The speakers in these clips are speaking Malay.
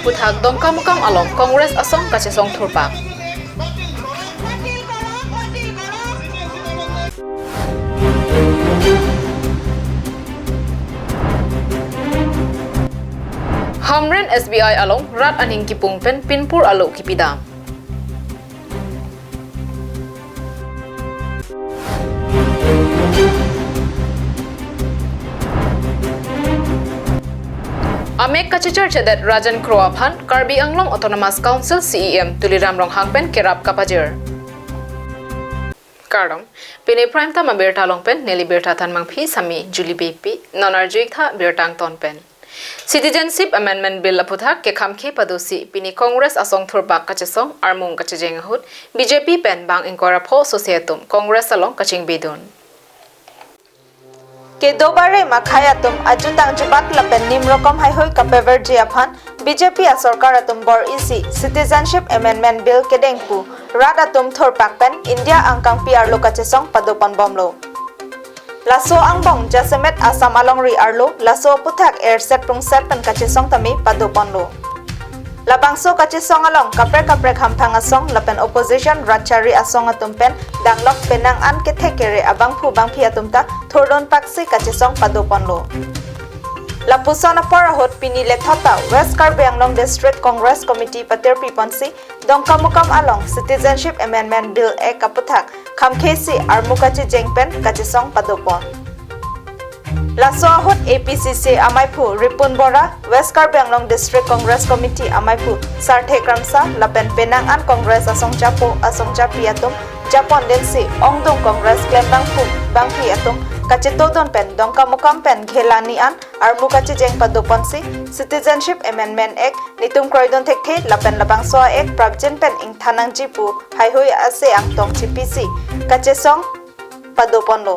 puthak dongkamukam along Congress asong kachesong thurpak. Hamren SBI along rat aning kipung pen pinpur alo kipidam. Amek kachichar chedet Rajan Kroaphan Karbi Anglong Autonomous Council CEM tuliram rong hangpen kerap kapajir. Kardom pine prime ta maberta longpen neli berta tan mangphi sami Julie Bepi nonarjuik tha bertang tonpen. Citizenship Amendment Bill aputhak ke khamkhe padosi pini Congress asong thurbak kachesong armung kachejeng hut BJP pen bang inkora pho societum Congress along kaching bidun. के दोबारे मखाया तुम अजुतांग जुबाक लपेन निम्रकम हाई होई कपेवर जियाफान बीजेपी सरकार तुम बोर इसी सिटीजनशिप अमेंडमेंट बिल के डेंगपू रात तुम थोर पाकपेन इंडिया अंकांग पीआर लो कचेसोंग पदोपन बमलो लासो आंगबोंग जसमेट आसाम आलोंग रि आरलो लासो पुथाक एयर सेट पुंग सेट पेन कचेसोंग तमी पदोपन लो Labangso kachesong along kapre hampang asong lapen opposition rachari asong atumpen danglok penang an ke thekere abang phu bang phia tumta thordon paksi kachesong padoponlo Lapusona porahot pini lethota West Karbi Anglong District Congress Committee patir piponsi dongkamukam along Citizenship Amendment Bill e kaputhak khamkhesi armukachi jengpen kachesong padopon Laso ahot APCC Amaipu Ripun Bora West Karbi Anglong District Congress Committee Amaipu Sarthe Kramsa Lapen Penang an Congress asong chapo asong chapiatum Japon densi Ongdong Congress Klem Bangpi atum Kachito don pen dongkamukam pen khelani an armu kachi jeng padoponsi Citizenship Amendment Act nitum kroidon thekhe lapen labangso ek prabjin pen ing thanang jipu haihoi ase ang tong CPC kachesong padoponlo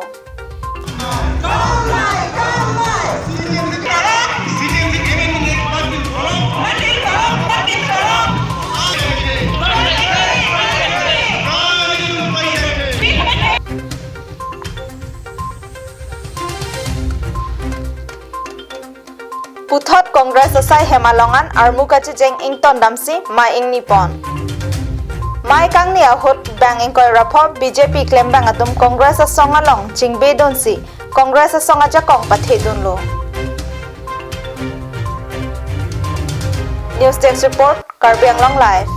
Puthot Congress asai hemalongan armu kachi jeng ington damsi mai ing nipon Mai kang ni ahot bang ing koi rapor BJP claim bang atum Congress asong along chingbe donsi Congress asong aja kong pathe donlo News Desk Report Karbi Anglong Live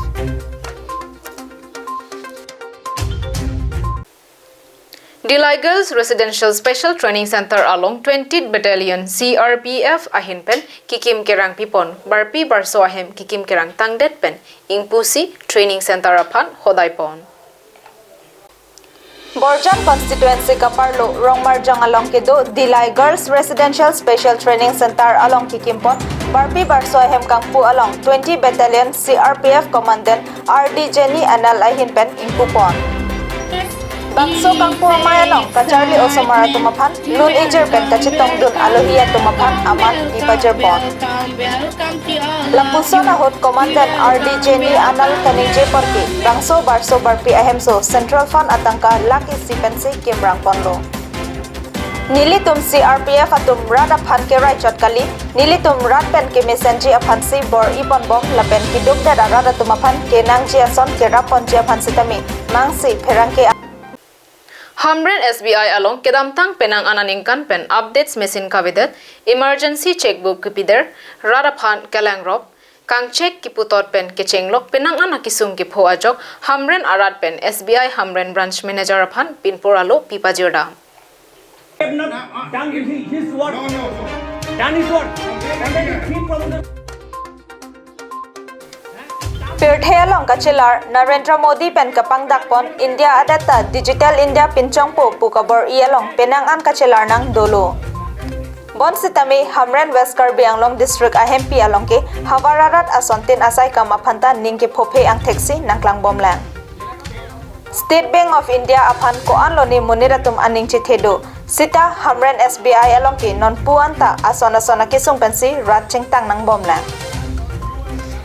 Dilai Girls Residential Special Training Center along 20th Battalion CRPF ahinpen kikim kerang pipon barpi barso ahem kikim kerang tangdet pen ingpusi Training Center apan hodaipon Borjan constituency kaparlo Rongmarjang along kedo Dilai Girls Residential Special Training Center along kikimpon barpi barso ahem kangpu along 20 Battalion CRPF Commandant RD Jenny Anal ahinpen ingpupon Bangso kangpu amay along kacharli osomara tumapan nun ijer pen kachitong dun alohia tumapan aman ipajer pon Lampuso na hot Commandant RD Jenny Anal kaningje porki Bangso barso barpi ahemso Central Fund atangka laki sipensi kimrang ponlo Nilitum CRPF atum rad aphan ke raichot kali Nilitum rad pen ke mesenji aphan si bor ipon bom lapen kiduk da rad atumapan ke nangji ason ke rapon ji aphan sitami mangsi pherangke Hamren SBI along kedamtang penang ananingkan pen updates mesin kabidet emergency checkbook kipider radaphan kalangrop kangcheck kiputot pen kechenglok penang anakisung kipho ajok Hamren arad pen SBI Hamren branch manager aphan pinporalo pipajirda Pirthe along kachilar Narendra Modi pen kapang dakpon India adata Digital India pinchongpo pukabor ialong penang an kachilar nang dolo Bon sitami Hamren West Karbi Anglong District ahempi along ke Havararat asontin asai kamaphanta ningke phophe ang taxi nangklang bomlang State Bank of India aphan ko anloni muniratum aning chithedo sita Hamren SBI along ke non puanta asona kisung pensi rat chingtang nang bomlang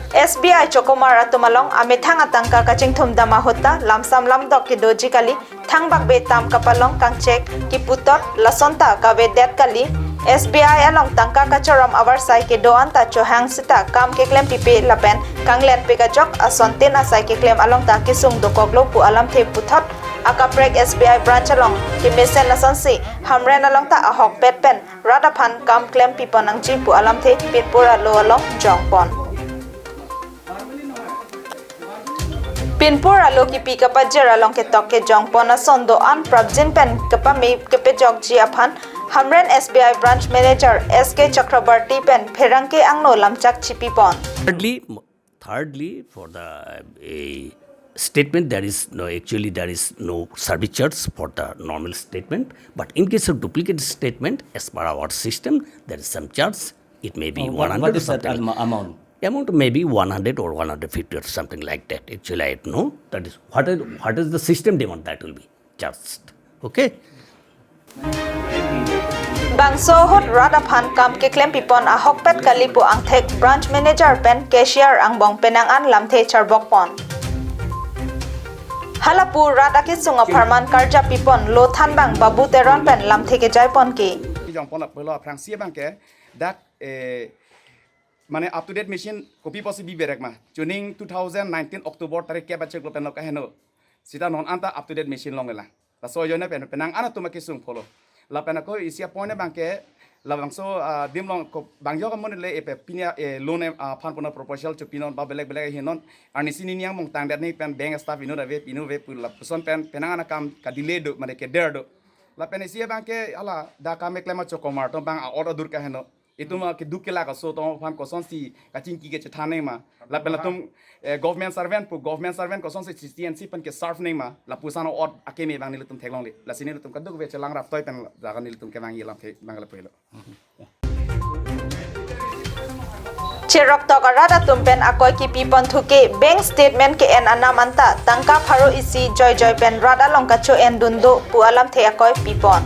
SBI Chokomar atumalong amithang atangka kaching thumdama hota lamsam lamdok ki doji kali thangbak betam kapalong kangchek ki putot lasonta ka vedet kali SBI along tangka kachoram awarsai ke doan ta chohang sita kam ke klem pipe lapen kanglen pegajok asontin asai ke klem along ta kisung dokoglo pu alam the puthap akaprek SBI branch along ki mesen nasansi hamren along ta ahok pet pen radaphan kam klem piponang ji pu alam the pitpura lo along jongpon Pinpur alo ki pi kapajer along ke tok ke jongpon asondo an prabjin pen kapami kepe jog ji aphan Hamren SBI branch manager SK Chakrabarti pen pherangke angno lamchak chipipon Thirdly, for the statement, there is no service charge for the normal statement. But in case of duplicate statement, as per our system, there is some charge. It may be 100 What or is that something. amount? Amount may be 100 or 150 or something like that. Actually, I don't know. That is what is the system demand that will be charged. Okay. Bangso hot radaphan kam ke klem pipon ahok pet kalipu ang thek branch manager pen cashier ang bong penang an lamthe charbok pon Halapu radaki sunga farman karja pipon lo than bang babu teron pen lamthe ke jai pon ki Jong pon pelo prang sia bang ke that mane up to date machine copy possible berek ma tuning 2019 October tarik ke bache ko pen ka heno sita non anta up to date machine long la so yo ne pen penang ana tu makisung polo la pena ko isia point banke la bangso dim long ko bangyo ka mon le e pinya loan fan pona proposal to pinon ba belek belek hinon ani sini niang mong tang dat ni pen bank staff ino ave pino ve pu la son pen penanga na kam ka delay do mane ke der do la pen isia banke ala da ka me klema chokomar to bang order dur ka heno itu ma ke dukela ka so to fan ko son si ka chinki ke chthane ma la pen la tum government servant ko son si CNC pen ke serve nei ma la pusano od akeme bang ni tum theklong le la sini tum ka duk ve chelang rap toy pen da ka ni tum ke bang yelam the bang la pelo Cherok tok arada tumpen akoy ki pipon thuke bank statement ke en anamanta tangka pharo isi joy pen rada longka cho en dundo pu alam the akoy pipon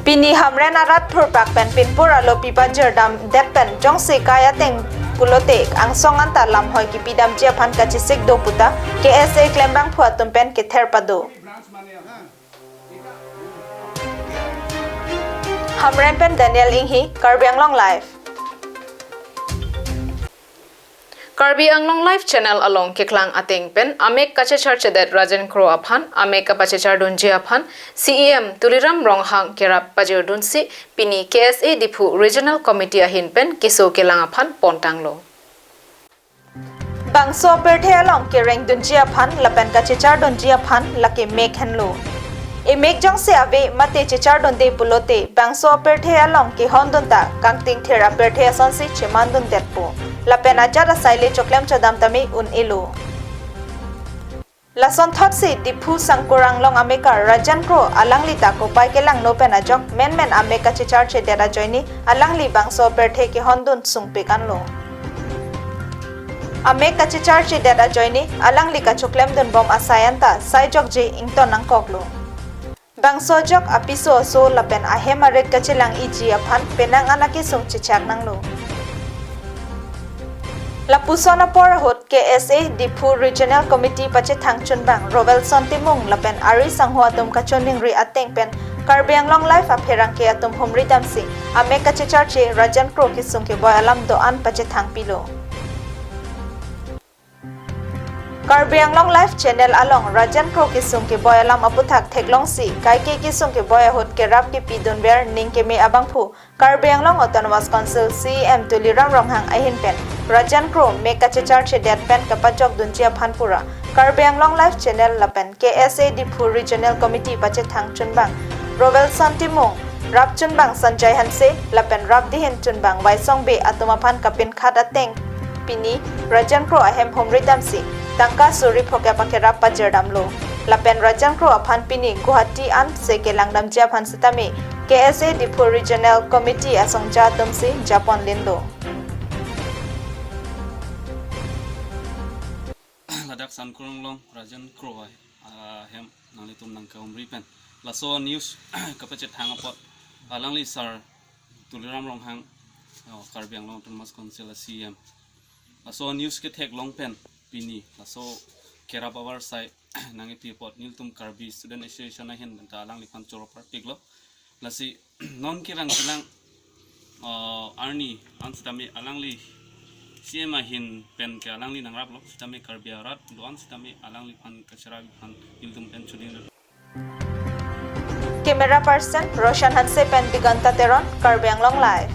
Pini hamren arat thurpak pen pinpur alo pipa jerdam det pen jongse kaya teng pulote ang songanta lam hoy ki pidam je phan ka chisik do puta KSA klembang phua tumpen ke therpado Hamren pen Daniel Inghi Karbiang Long Live Karbi Anglong Live Channel along keklang ating pen amek kachechar chedet Rajan Kro aphan amek kapachechar dunje aphan CEM Tuliram Ronghang kerap pajir dunsi pini KSA Dipu Regional Committee ahin pen kiso kelang aphan pontanglo Bangso perthe along ke reng dunjia phan lapen ka chechar dunjia phan lake mek henlo e mek jong se ave mate chechar don de pulote bangso perthe along ke hondon ta kangting thera perthe sonsi chemandun detpo lapen ajara saile choklem chodam tami un ilo Lason thotsi dipu sangkurang long ameka Rajan Kro alanglita ko pai ke lang no pen ajok men ameka chechar che dera joini alangli bangso perthe ke hondun sungpekan lo Ameka chechar che dera joini alangli ka choklem dun bom asayanta saijok je ington nang koklo Bangso jok apiso so lapen ahemaret ka chelang iji aphan penang anaki sung chechak nang lo Lapusona porahot KSA Dipu Regional Committee pache thangchun bang Rovelson Timung lapen ari sanghua tum kachoning ri ateng pen Karbiang Long Life apherang ke atum humri damsi ameka chechar che Rajan Kro kisung ke boy alam do an pache thangpilo Karbiang Long Life Channel along Rajan Kro kisung ke boy alam aputhak theklong si kai ke kisung ke boy hot ke rap ke pidon ber ning ke me abangphu Karbiang Long Autonomous Council CM Tuliram Ronghang ahin pen Rajan Kro meka chechar che dat pen kapajok dunjia phanpura Karbiang Long Life Channel lapen KSA Dipu Regional Committee pache thangchun bang Rovelson Timung rap chun bang Sanjay Hanse lapen rap dihin chun bang Waisong be atuma phan kapin khat ateng pini Rajan Kro ahem homri damsi tangka suri phoke pake rap pajerdam lo lapen Rajan Kro aphan pini Guwahati an se ke langdam jia phan sitami KSA Dipu Regional Committee asongja tumsi Japon lindo Ladak Sankurang Long Rajan Kro hem nalitum nang ka umri pen laso news kapachet hangapot alangli sar Tuliram Ronghang Karbiang Long Autonomous Council CM laso news ke thek long pen pini laso kerabawar sai nangi pipot niltum Karbi Student Association ahin ta alangli pan choro partik lo lasi non kirang kilang arni ang sitami alangli siema hin pen ke alangli nangrap lo sitami karbiarat doan sitami alangli pan kacharag pan iltum pen chudin Camera person Roshan Hanse pen Biganta Teron, Karbi Anglong Live.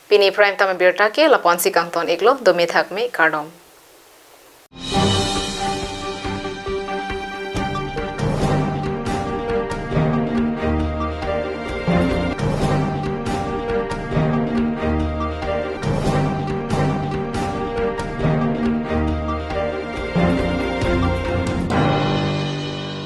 Pini Prime Time Birta ke Lapon si Kangton Iglo, Domi Thakme, Kardom.